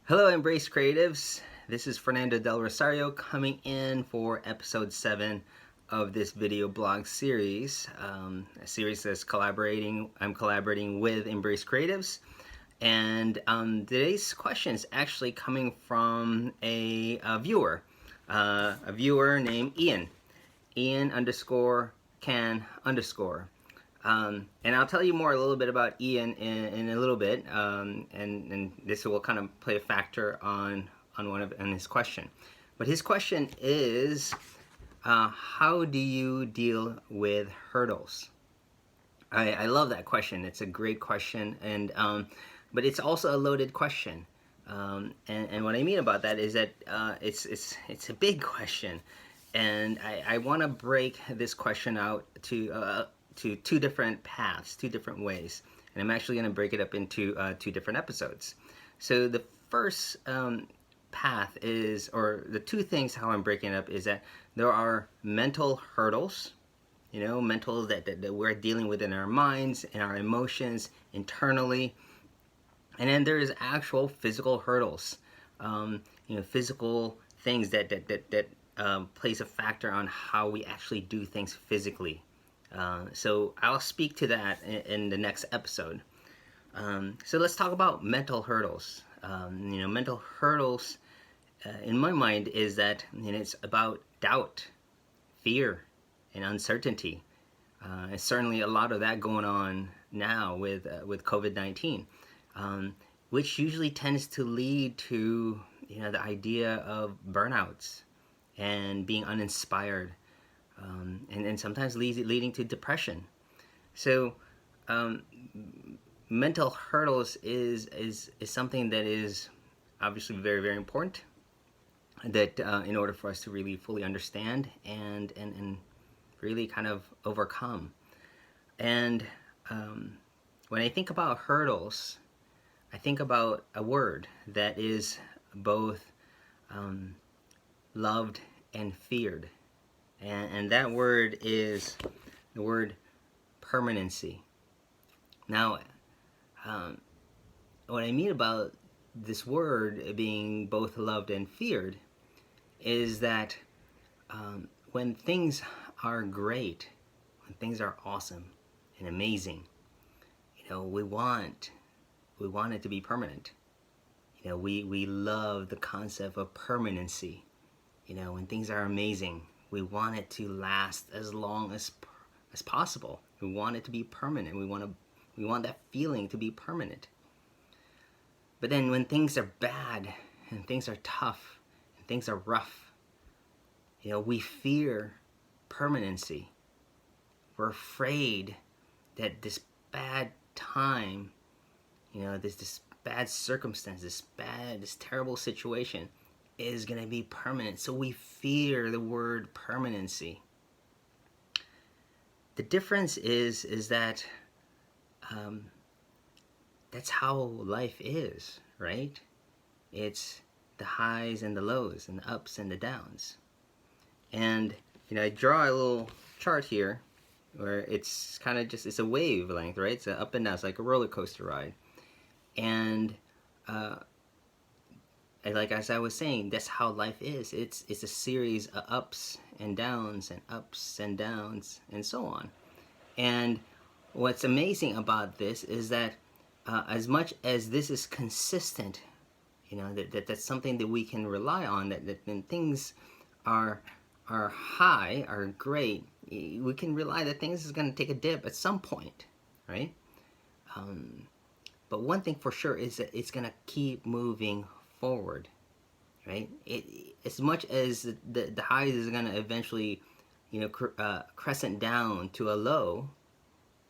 Hello, Embrace Creatives. This is Fernando Del Rosario coming in for episode 7 of this video blog series. A series that's I'm collaborating with Embrace Creatives. And today's question is actually coming from a viewer named Ian underscore can underscore. And I'll tell you more a little bit about Ian in a little bit, and this will kind of play a factor on his question. But his question is, how do you deal with hurdles? I love that question. It's a great question, and but it's also a loaded question. And what I mean about that is that it's a big question, and I want to break this question out to two different paths, two different ways, and I'm actually going to break it up into two different episodes. So the first path is, or the two things how I'm breaking it up is that there are mental hurdles, mental that we're dealing with in our minds and our emotions internally. And then there's actual physical hurdles, physical things that plays a factor on how we actually do things physically. So I'll speak to that in the next episode. So let's talk about mental hurdles. Mental hurdles, in my mind, is that it's about doubt, fear, and uncertainty. And certainly a lot of that going on now with COVID-19. Which usually tends to lead to the idea of burnouts and being uninspired, and sometimes leading to depression. So mental hurdles is something that is obviously very, very important, that in order for us to really fully understand and really kind of overcome. And when I think about hurdles, I think about a word that is both loved and feared. And that word is the word permanency. Now, what I mean about this word being both loved and feared is that when things are great, when things are awesome and amazing, we want it to be permanent. We love the concept of permanency. When things are amazing, we want it to last as long as possible. We want it to be permanent. We want that feeling to be permanent. But then when things are bad and things are tough and things are rough, we fear permanency. We're afraid that this bad time, this bad circumstance, this terrible situation is going to be permanent. So we fear the word permanency. The difference is that that's how life is, right? It's the highs and the lows and the ups and the downs. And I draw a little chart here where it's kind of just, it's a wavelength, right? It's up and down. It's like a roller coaster ride. And like as I was saying, that's how life is. It's a series of ups and downs and so on. And what's amazing about this is that as much as this is consistent, that's something that we can rely on, that when things are high, are great, we can rely that things is going to take a dip at some point, right? But one thing for sure is that it's going to keep moving forward, right? As much as the highs is going to eventually, crescent down to a low,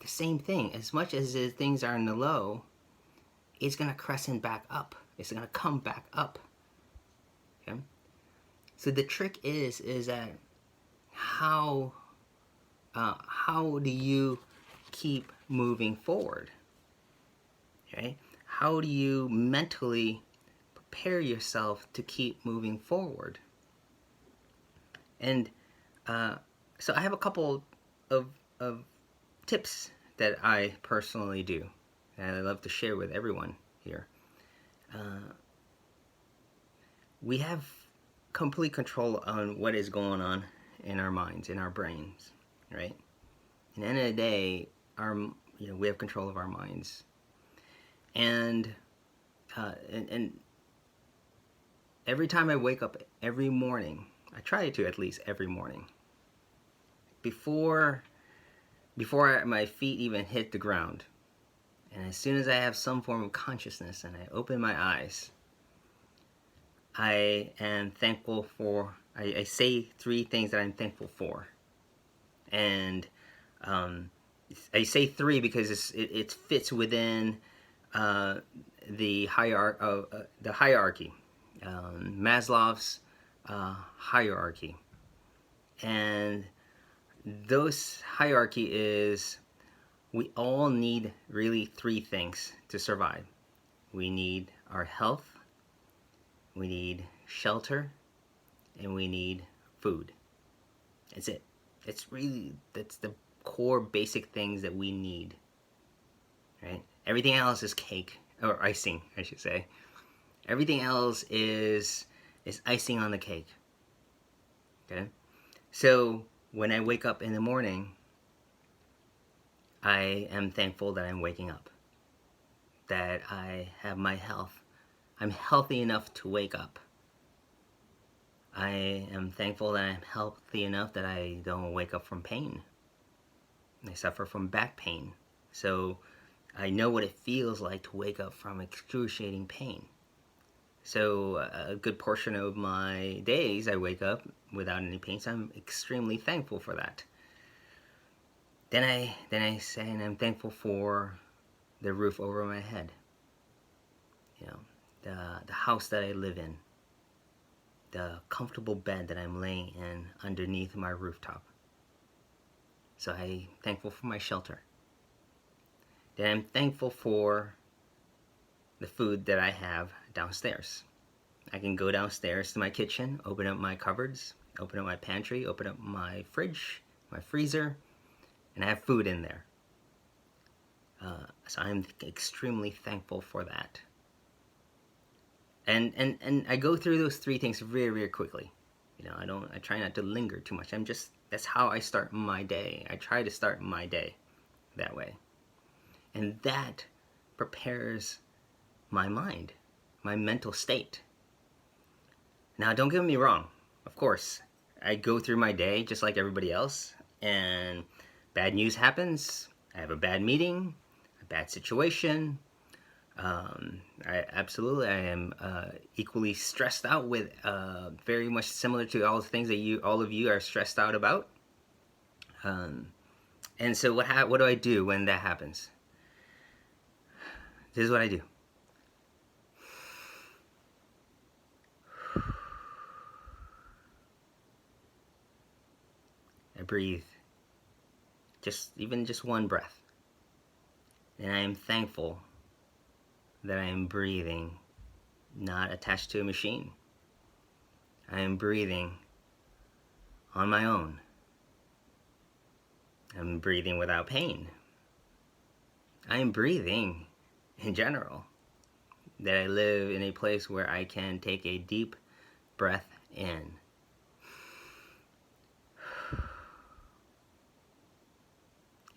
the same thing. As much as things are in the low, it's going to crescent back up. It's going to come back up. Okay? So the trick is that how do you keep moving forward? Okay? How do you mentally prepare yourself to keep moving forward? And so I have a couple of tips that I personally do, and I love to share with everyone here. we have complete control on what is going on in our minds, in our brains, right? At the end of the day, we have control of our minds, and and every time I wake up every morning, I try to at least every morning, before my feet even hit the ground, and as soon as I have some form of consciousness and I open my eyes, I am thankful for. I say 3 things that I'm thankful for, and I say 3 because it fits within the hierarchy, Maslow's hierarchy, and those hierarchy is, we all need really 3 things to survive. We need our health, we need shelter, and we need food. That's it. That's the core basic things that we need, right? Everything else is cake, or icing, I should say. Everything else is icing on the cake, okay? So when I wake up in the morning, I am thankful that I'm waking up, that I have my health. I'm healthy enough to wake up. I am thankful that I'm healthy enough that I don't wake up from pain. I suffer from back pain, so I know what it feels like to wake up from excruciating pain. So a good portion of my days I wake up without any pain, so I'm extremely thankful for that. Then I say, and I'm thankful for the roof over my head. You know, the house that I live in, the comfortable bed that I'm laying in underneath my rooftop. So I'm thankful for my shelter. Then I'm thankful for the food that I have downstairs. I can go downstairs to my kitchen, open up my cupboards, open up my pantry, open up my fridge, my freezer, and I have food in there. So I'm extremely thankful for that. And I go through those 3 things very, very quickly. You know, I try not to linger too much. That's how I start my day. I try to start my day that way. And that prepares my mind, my mental state. Now, don't get me wrong. Of course, I go through my day just like everybody else, and bad news happens. I have a bad meeting, a bad situation. I am equally stressed out with, very much similar to all the things that all of you are stressed out about. And so what do I do when that happens? This is what I do. I breathe, even just one breath. And I am thankful that I am breathing not attached to a machine. I am breathing on my own. I'm breathing without pain. I am breathing in general. That I live in a place where I can take a deep breath in.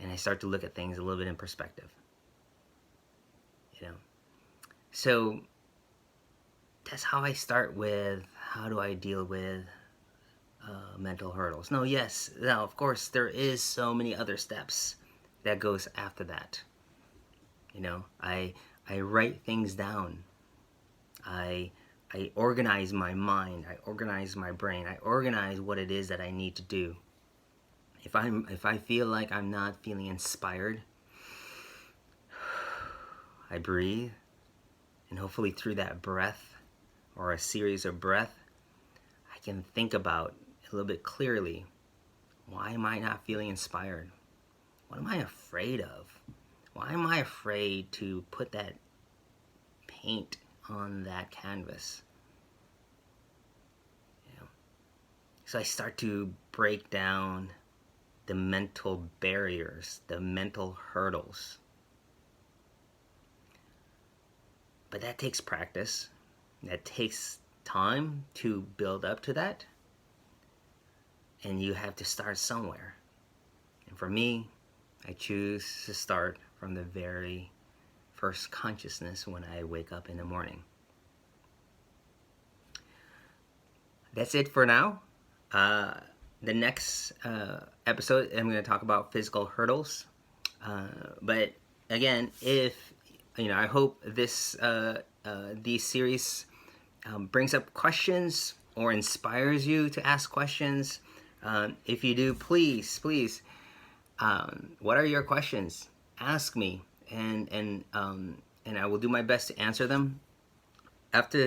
And I start to look at things a little bit in perspective. You know? So that's how I start with, how do I deal with mental hurdles? Now, of course, there is so many other steps that goes after that. You know, I write things down. I organize my mind. I organize my brain. I organize what it is that I need to do. If I feel like I'm not feeling inspired, I breathe, and hopefully through that breath, or a series of breath, I can think about a little bit clearly, why am I not feeling inspired? What am I afraid of? Why am I afraid to put that paint on that canvas? You know? So I start to break down the mental barriers, the mental hurdles. But that takes practice. That takes time to build up to that, and you have to start somewhere. And for me, I choose to start from the very first consciousness when I wake up in the morning. That's it for now. The next episode, I'm going to talk about physical hurdles. But again, if I hope this these series brings up questions or inspires you to ask questions. If you do, please, what are your questions? Ask me, and I will do my best to answer them. After